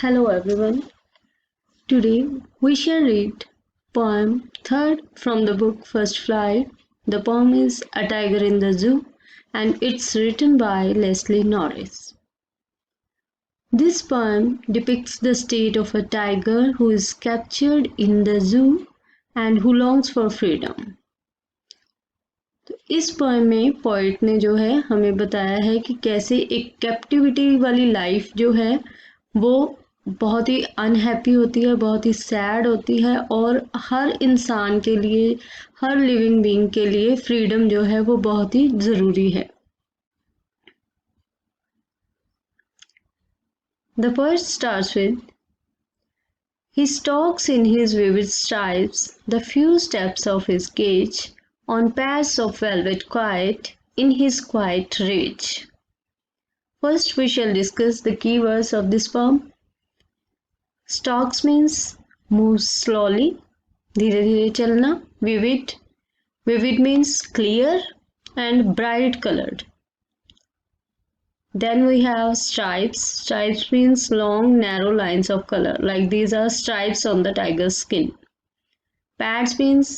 Hello everyone. Today we shall read poem third from the book First Flight. The poem is A Tiger in the Zoo and it's written by Leslie Norris. This poem depicts the state of a tiger who is captured in the zoo and who longs for freedom. तो इस poem में poet ने जो है हमें बताया है कि कैसे एक कैप्टिविटी वाली लाइफ जो है वो बहुत ही अनहैप्पी होती है, बहुत ही सैड होती है और हर इंसान के लिए, हर लिविंग बीइंग के लिए फ्रीडम जो है वो बहुत ही ज़रूरी है। The poet starts with, he stalks in his vivid stripes the few steps of his cage on paths of velvet quiet in his quiet rage. First we shall discuss the keywords of this poem. Stalks means moves slowly, धीरे धीरे चलना. Vivid means clear and bright colored. Then we have stripes. Stripes means long narrow lines of color, like these are stripes on the tiger's skin. Pads means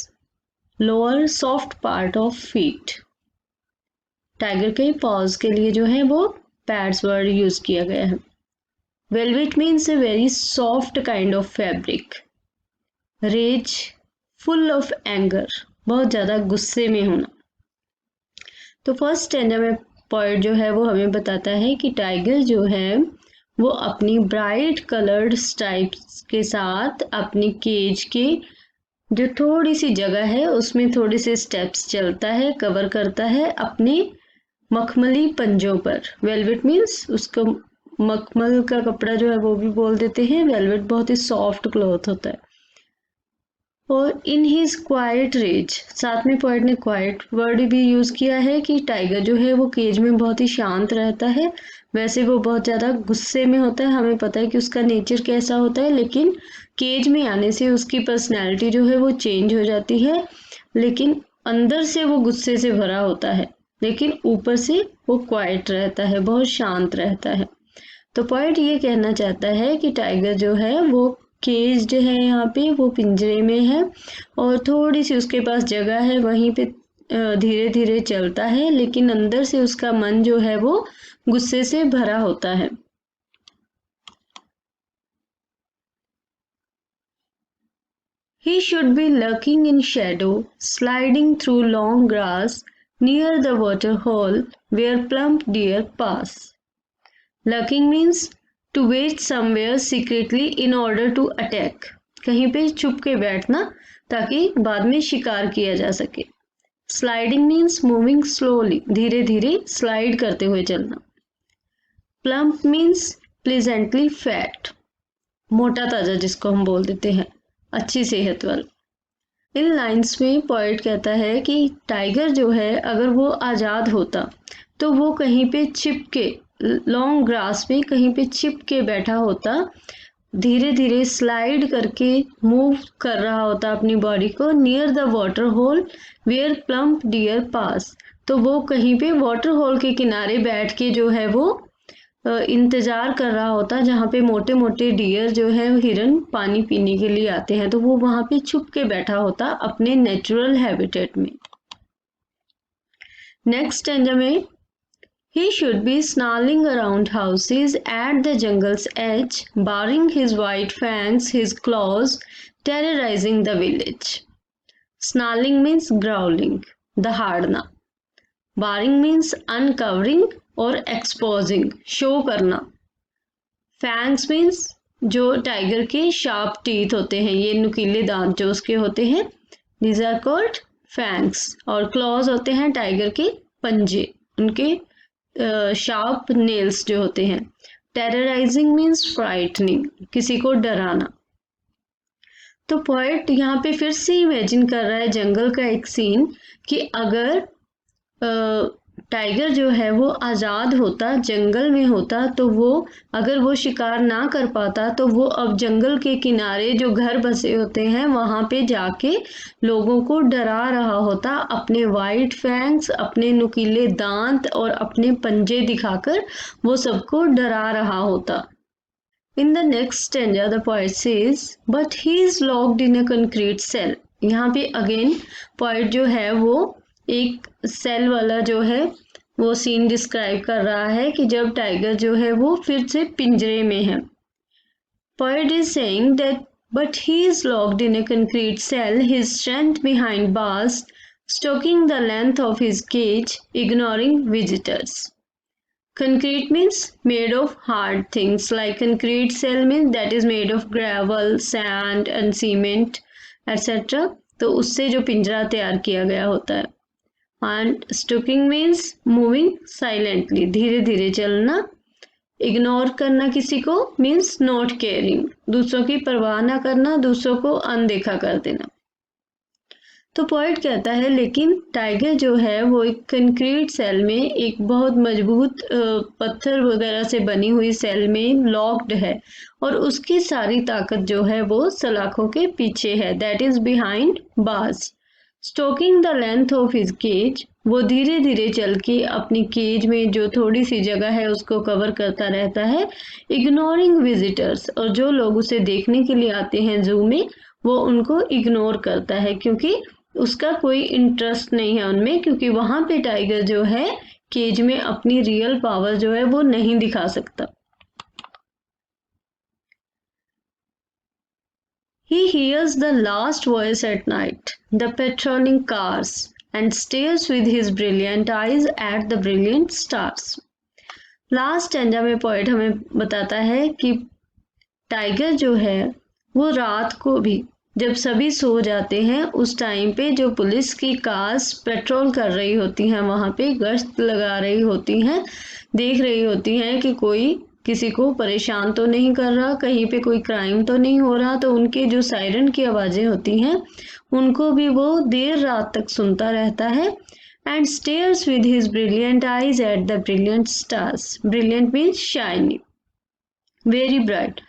lower soft part of feet. Tiger के paws के लिए जो है वो pads word use किया गया है. Velvet means a very soft kind of fabric. Rage, full of anger, बहुत ज़्यादा गुस्से में होना. तो फर्स्ट स्टैंजा में पोएट जो है वो हमें बताता है कि टाइगर जो है वो अपनी ब्राइट कलर्ड स्ट्राइप्स के साथ अपनी केज के जो थोड़ी सी जगह है उसमें थोड़े से स्टेप्स चलता है, कवर करता है अपने मखमली पंजों पर. वेलवेट मीन्स उसको मखमल का कपड़ा जो है वो भी बोल देते हैं. वेलवेट बहुत ही सॉफ्ट क्लॉथ होता है. और इन हिज क्वाइट रेज, साथ में पोएट ने क्वाइट वर्ड भी यूज किया है कि टाइगर जो है वो केज में बहुत ही शांत रहता है. वैसे वो बहुत ज़्यादा गुस्से में होता है, हमें पता है कि उसका नेचर कैसा होता है, लेकिन केज में आने से उसकी पर्सनैलिटी जो है वो चेंज हो जाती है. लेकिन अंदर से वो गुस्से से भरा होता है, लेकिन ऊपर से वो क्वाइट रहता है, बहुत शांत रहता है. तो पोएट ये कहना चाहता है कि टाइगर जो है वो केज्ड है, यहाँ पे वो पिंजरे में है और थोड़ी सी उसके पास जगह है, वहीं पे धीरे धीरे चलता है, लेकिन अंदर से उसका मन जो है वो गुस्से से भरा होता है. He should be lurking in shadow, sliding through long grass near the water hole where plump deer pass. Lurking means to wait somewhere secretly in order to attack. कहीं पे छुप के बैठना ताकि बाद में शिकार किया जा सके. Sliding means moving slowly, धीरे धीरे स्लाइड करते हुए चलना. Plump means pleasantly fat, मोटा ताजा जिसको हम बोल देते हैं, अच्छी सेहत वाला. इन लाइन्स में पोएट कहता है कि टाइगर जो है अगर वो आज़ाद होता तो वो कहीं पे छिप के, लॉन्ग ग्रास में कहीं पे छिप के बैठा होता, धीरे धीरे स्लाइड करके मूव कर रहा होता अपनी बॉडी को near the water hole where plump deer pass. तो वो कहीं पे वाटर होल के किनारे बैठ के जो है वो इंतज़ार कर रहा होता जहाँ पे मोटे मोटे डियर जो है हिरन पानी पीने के लिए आते हैं, तो वो वहाँ पे छुप के बैठा होता अपने नेचुरल हैबिटेट में. नेक्स्ट स्टैंजा में, he should be snarling around houses at the jungle's edge, baring his white fangs, his claws, terrorizing the village. Snarling means growling, दहाड़ना. Baring means uncovering और exposing, show करना. Fangs means जो tiger के sharp teeth होते हैं, ये नुकीले दांत जो उसके होते हैं, these are called fangs. और claws होते हैं टाइगर के पंजे, उनके शार्प नेल्स जो होते हैं. टेरराइजिंग मीन्स फ्राइटनिंग, किसी को डराना. तो पोएट यहाँ पे फिर से इमेजिन कर रहा है जंगल का एक सीन कि अगर टाइगर जो है वो आज़ाद होता, जंगल में होता, तो वो अगर वो शिकार ना कर पाता तो वो अब जंगल के किनारे जो घर बसे होते हैं वहाँ पे जाके लोगों को डरा रहा होता, अपने वाइट फैंग्स, अपने नुकीले दांत और अपने पंजे दिखाकर वो सबको डरा रहा होता. In the next stanza, the poet says, "But he is locked in a concrete cell." यहाँ पे अगेन पोएट जो है वो एक सेल वाला जो है वो सीन डिस्क्राइब कर रहा है कि जब टाइगर जो है वो फिर से पिंजरे में है. Poet is saying that, but he is locked in a concrete cell, his strength behind bars, stoking the length of his cage, ignoring visitors. Concrete means made of hard things, like concrete cell means that is made of gravel, sand and cement etc. तो उससे जो पिंजरा तैयार किया गया होता है. And stoking means moving silently, धीरे धीरे चलना. इग्नोर करना किसी को मीन्स नॉट केयरिंग, दूसरों की परवाह ना करना, दूसरों को अनदेखा कर देना. तो पोएट कहता है लेकिन टाइगर जो है वो एक कंक्रीट सेल में, एक बहुत मजबूत पत्थर वगैरह से बनी हुई सेल में लॉक्ड है और उसकी सारी ताकत जो है वो सलाखों के पीछे है. That is behind bars. Stalking the length of his cage, वो धीरे धीरे चल के अपनी केज में जो थोड़ी सी जगह है उसको कवर करता रहता है. इग्नोरिंग विजिटर्स, और जो लोग उसे देखने के लिए आते हैं जू में वो उनको इग्नोर करता है क्योंकि उसका कोई इंटरेस्ट नहीं है उनमें, क्योंकि वहां पे टाइगर जो है केज में अपनी रियल पावर जो है वो नहीं दिखा सकता. He hears the last voice at night, the patrolling cars, and stares with his brilliant eyes at the brilliant stars. Last stanza में पोएट हमें बताता है कि टाइगर जो है वो रात को भी जब सभी सो जाते हैं उस टाइम पे जो पुलिस की कार्स पेट्रोल कर रही होती हैं, वहां पे गश्त लगा रही होती हैं, देख रही होती हैं कि कोई किसी को परेशान तो नहीं कर रहा, कहीं पे कोई क्राइम तो नहीं हो रहा, तो उनके जो सायरन की आवाज़ें होती हैं उनको भी वो देर रात तक सुनता रहता है. And stairs with his brilliant eyes at the brilliant stars. Brilliant means shiny, very bright.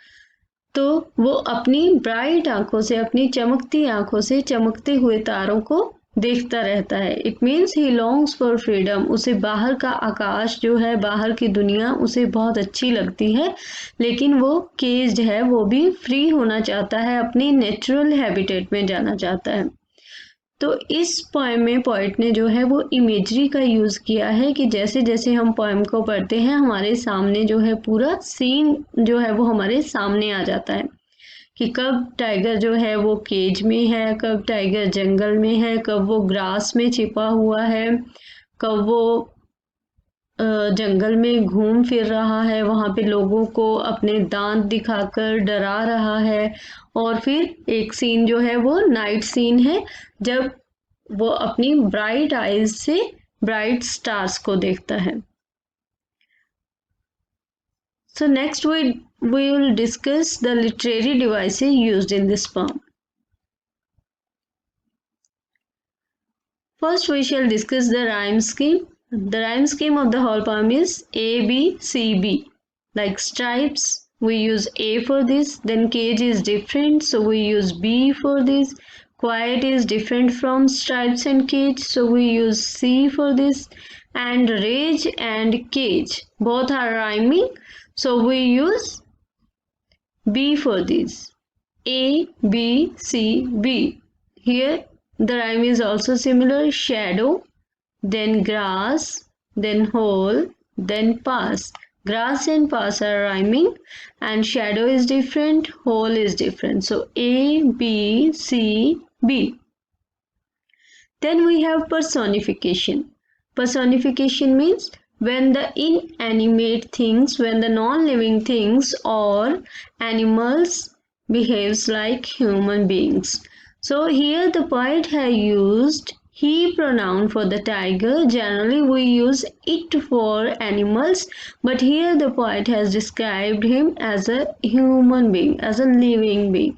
तो वो अपनी ब्राइट आंखों से, अपनी चमकती आंखों से चमकते हुए तारों को देखता रहता है. It means he longs for freedom. उसे बाहर का आकाश जो है, बाहर की दुनिया उसे बहुत अच्छी लगती है, लेकिन वो केज्ड है, वो भी फ्री होना चाहता है, अपनी नेचुरल हैबिटेट में जाना चाहता है. तो इस पोएम में पोएट ने जो है वो इमेजरी का यूज़ किया है कि जैसे जैसे हम पोएम को पढ़ते हैं हमारे सामने जो है पूरा सीन जो है वो हमारे सामने आ जाता है कि कब टाइगर जो है वो केज में है, कब टाइगर जंगल में है, कब वो ग्रास में छिपा हुआ है, कब वो जंगल में घूम फिर रहा है, वहाँ पे लोगों को अपने दांत दिखाकर डरा रहा है. और फिर एक सीन जो है वो नाइट सीन है जब वो अपनी ब्राइट आईज से ब्राइट स्टार्स को देखता है. So next we will discuss the literary devices used in this poem. First we shall discuss the rhyme scheme. The rhyme scheme of the whole poem is A, B, C, B. Like stripes, we use A for this, then cage is different, so we use B for this. Quiet is different from stripes and cage, so we use C for this. And rage and cage, both are rhyming, so we use B for this. A, B, C, B. Here the rhyme is also similar. Shadow, then grass, then hole, then pass. Grass and pass are rhyming and shadow is different, hole is different. So A, B, C, B. Then we have personification. Personification means when the inanimate things, when the non-living things or animals behaves like human beings. So here the poet has used he pronoun for the tiger. Generally we use it for animals, but here the poet has described him as a human being, as a living being.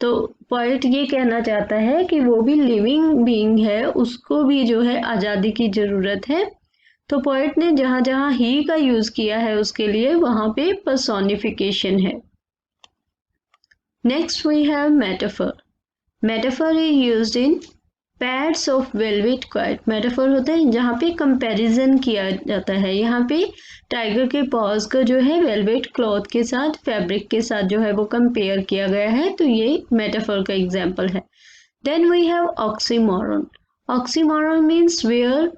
तो poet ये कहना चाहता है कि वो भी living being है, उसको भी जो है आज़ादी की ज़रूरत है. तो पोएट ने जहाँ जहाँ ही का यूज़ किया है उसके लिए वहाँ पे पर्सोनिफिकेशन है. Next we have metaphor. Metaphor is used in pads of velvet quiet metaphor होता है जहाँ पे कंपैरिजन किया जाता है। यहाँ पे टाइगर के पॉज का जो है वेलवेट क्लॉथ के साथ फैब्रिक के साथ जो है वो कंपेयर किया गया है, तो ये मेटाफोर का एग्जाम्पल है। Then we have oxymoron. Oxymoron means where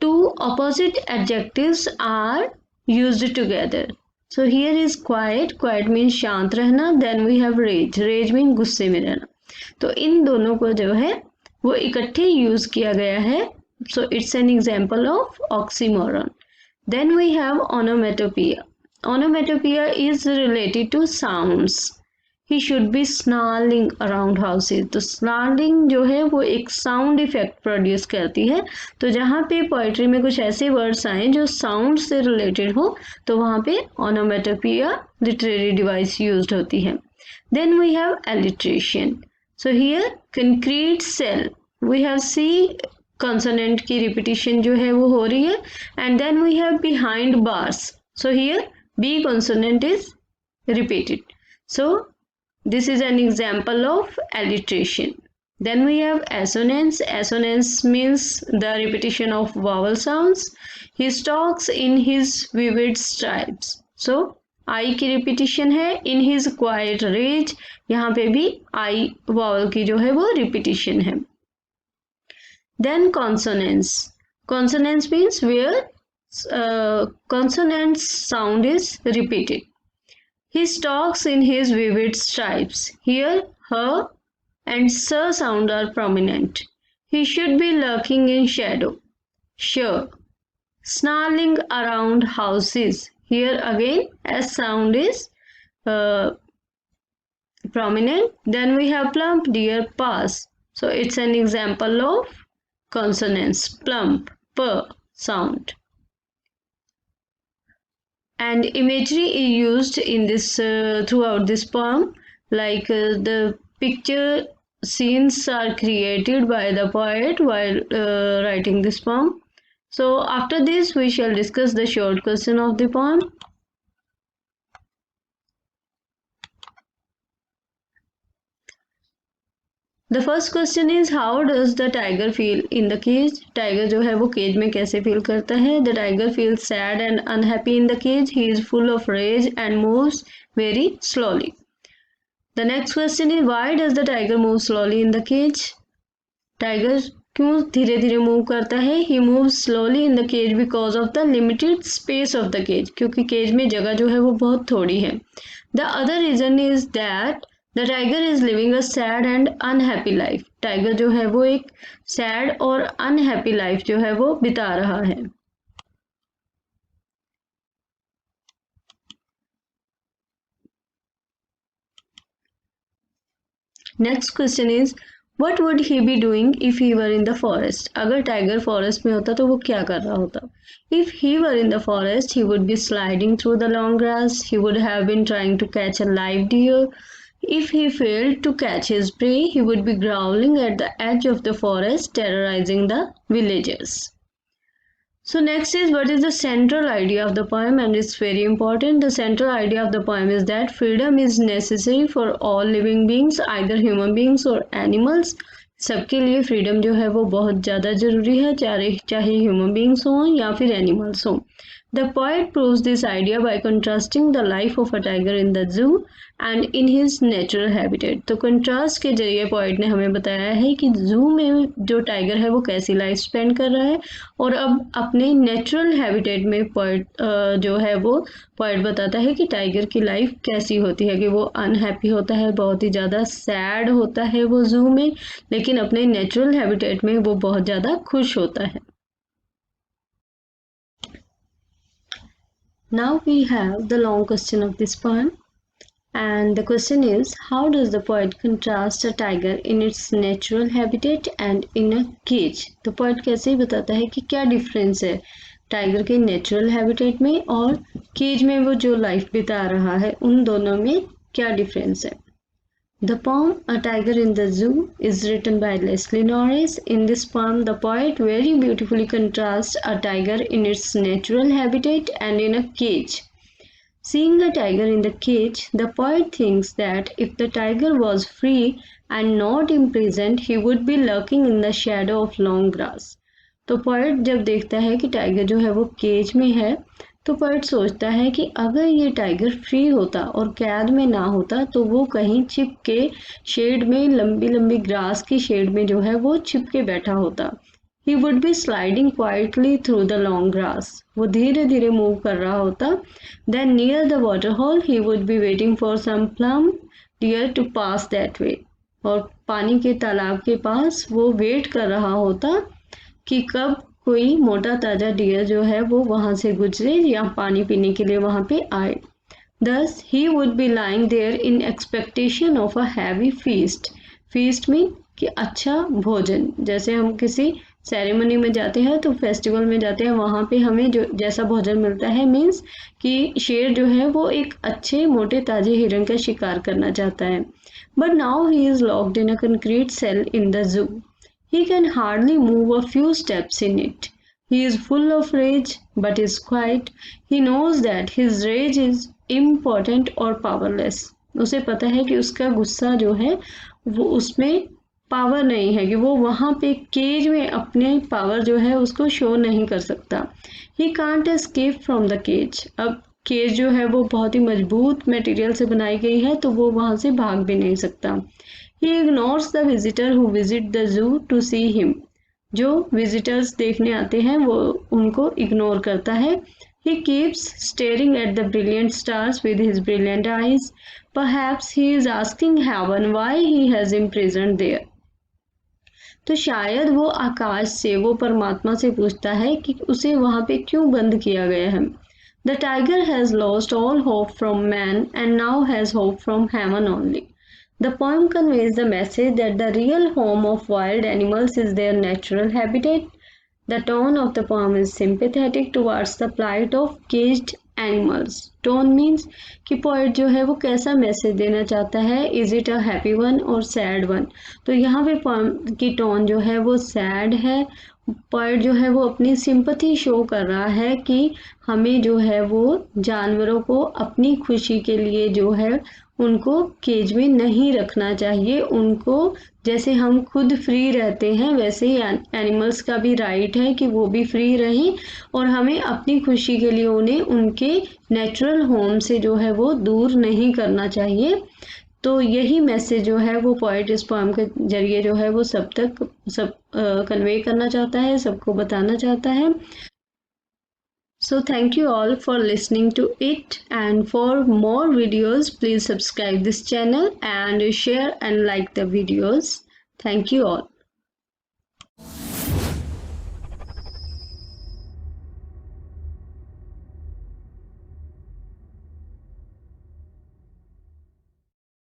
two opposite adjectives are used together. So here is quiet. Quiet means शांत रहना. Then we have rage. Rage means गुस्से में रहना. तो इन दोनों को जो है वो इकट्ठे यूज किया गया है. So it's an example of oxymoron. Then we have onomatopoeia. Onomatopoeia is related to sounds. He should be snarling around houses. तो snarling जो है वो एक साउंड इफेक्ट प्रोड्यूस करती है. तो जहाँ पे पोइट्री में कुछ ऐसे वर्ड्स आए जो साउंड से रिलेटेड हो तो वहाँ पे onomatopoeia लिटरेरी डिवाइस यूज्ड होती है. Then we have alliteration. So here concrete cell. We have C consonant की repetition जो है वो हो रही है. And then we have behind bars. So here B consonant is repeated. So this is an example of alliteration. Then we have assonance. Assonance means the repetition of vowel sounds. He talks in his vivid stripes. So I की repetition है. In his quiet rage. यहाँ पे भी I vowel की जो है वो repetition है. Then consonants. Consonants means where consonant sound is repeated. He talks in his vivid stripes. Here, her and sir sound are prominent. He should be lurking in shadow. Sure. Snarling around houses. Here again, S sound is prominent. Then we have plump, dear, pass. So it's an example of consonants. Plump, p sound. And imagery is used in this throughout this poem, like the picture scenes are created by the poet while writing this poem. So after this we shall discuss the short question of the poem. The first question is how does the tiger feel in the cage? Tiger जो है वो cage में कैसे feel करता है? The tiger feels sad and unhappy in the cage. He is full of rage and moves very slowly. The next question is why does the tiger move slowly in the cage? Tiger क्यों धीरे धीरे move करता है? He moves slowly in the cage because of the limited space of the cage. क्योंकि cage में जगह जो है वो बहुत थोड़ी है. The other reason is that The tiger is living a sad and unhappy life. Tiger जो है वो एक sad और unhappy life जो है वो बिता रहा है. Next question is what would he be doing if he were in the forest? अगर टाइगर फॉरेस्ट में होता तो वो क्या कर रहा होता? If he were in the forest, he would be sliding through the long grass. He would have been trying to catch a live deer. If he failed to catch his prey, he would be growling at the edge of the forest, terrorizing the villagers. So next is what is the central idea of the poem, and it's very important. The central idea of the poem is that freedom is necessary for all living beings, either human beings or animals. सबके लिए freedom जो है वो बहुत ज़्यादा ज़रूरी है, चाहे ह्यूमन बींग्स हों या फिर एनिमल्स हों. The poet proves this idea by contrasting the life of a tiger in the zoo and in his natural habitat. तो कंट्रास्ट के जरिए पोइट ने हमें बताया है कि जू में जो टाइगर है वो कैसी लाइफ स्पेंड कर रहा है और अब अपने नेचुरल हैबिटेट में पोइट जो है वो पोइट बताता है कि टाइगर की लाइफ कैसी होती है, कि वो अनहैप्पी होता है, बहुत ही ज़्यादा सैड होता है वो जू में, लेकिन अपने नेचुरल हैबिटेट में वो बहुत ज़्यादा खुश होता है. Now we have the long question of this poem, and the question is how does the poet contrast a tiger in its natural habitat and in a cage? तो पोइट कैसे बताता है कि क्या डिफरेंस है टाइगर के natural habitat में और केज में वो जो लाइफ बिता रहा है, उन दोनों में क्या डिफरेंस है. The poem A Tiger in the Zoo is written by Leslie Norris. In this poem, the poet very beautifully contrasts a tiger in its natural habitat and in a cage. Seeing a tiger in the cage, the poet thinks that if the tiger was free and not imprisoned, he would be lurking in the shadow of long grass. तो poet जब देखता है कि tiger जो है वो cage में है, तो पोएट सोचता है कि अगर ये टाइगर फ्री होता और कैद में ना होता तो वो कहीं छिप के शेड में, लंबी लंबी ग्रास की शेड में जो है वो छिप के बैठा होता. He would be sliding quietly through the long grass. वो धीरे धीरे मूव कर रहा होता. Then near the waterhole he would be waiting for some plump deer to pass that way. और पानी के तालाब के पास वो वेट कर रहा होता कि कब कोई मोटा ताजा डियर जो है वो वहां से गुजरे या पानी पीने के लिए वहां पे आए. Thus he would be lying there in expectation of a heavy feast. Feast mean कि अच्छा भोजन. जैसे हम किसी सेरेमनी में जाते हैं तो फेस्टिवल में जाते हैं, वहाँ पे हमें जो जैसा भोजन मिलता है मीन्स कि शेर जो है वो एक अच्छे मोटे ताजे हिरन का शिकार करना चाहता है. But now he is locked in a concrete cell in the zoo. He can hardly move a few steps in it. He is full of rage but is quiet. He knows that his rage is impotent or powerless. उसे पता है कि उसका गुस्सा जो है वो उसमें पावर नहीं है, कि वो वहाँ पे केज में अपने पावर जो है उसको शो नहीं कर सकता. He can't escape from the cage. अब केज जो है वो बहुत ही मजबूत मटेरियल से बनाई गई है तो वो वहाँ से भाग भी नहीं सकता. He ignores the visitor who visit the zoo to see him. जो विजिटर्स देखने आते हैं वो उनको इग्नोर करता है. He keeps staring at the brilliant stars with his brilliant eyes. Perhaps he is asking heaven why he has imprisoned there. तो शायद वो आकाश से, वो परमात्मा से पूछता है कि उसे वहाँ पे क्यों बंद किया गया है. The tiger has lost all hope from man and now has hope from heaven only. The poem conveys the message that the real home of wild animals is their natural habitat. The tone of the poem is sympathetic towards the plight of caged animals. Tone means कि poet जो है वो कैसा message देना चाहता है, is it a happy one or sad one. तो यहाँ पे poem की tone जो है वो sad है. पोएट जो है वो अपनी सिंपथी शो कर रहा है कि हमें जो है वो जानवरों को अपनी खुशी के लिए जो है उनको केज में नहीं रखना चाहिए. उनको जैसे हम खुद फ्री रहते हैं वैसे ही एनिमल्स का भी राइट है कि वो भी फ्री रहें और हमें अपनी खुशी के लिए उन्हें उनके नेचुरल होम से जो है वो दूर नहीं करना चाहिए. तो यही मैसेज जो है वो पोएट इस पोएम के जरिए जो है वो सब कन्वे करना चाहता है, सबको बताना चाहता है. So thank you all for listening to it, and for more videos please subscribe this channel and share and like the videos. Thank you all.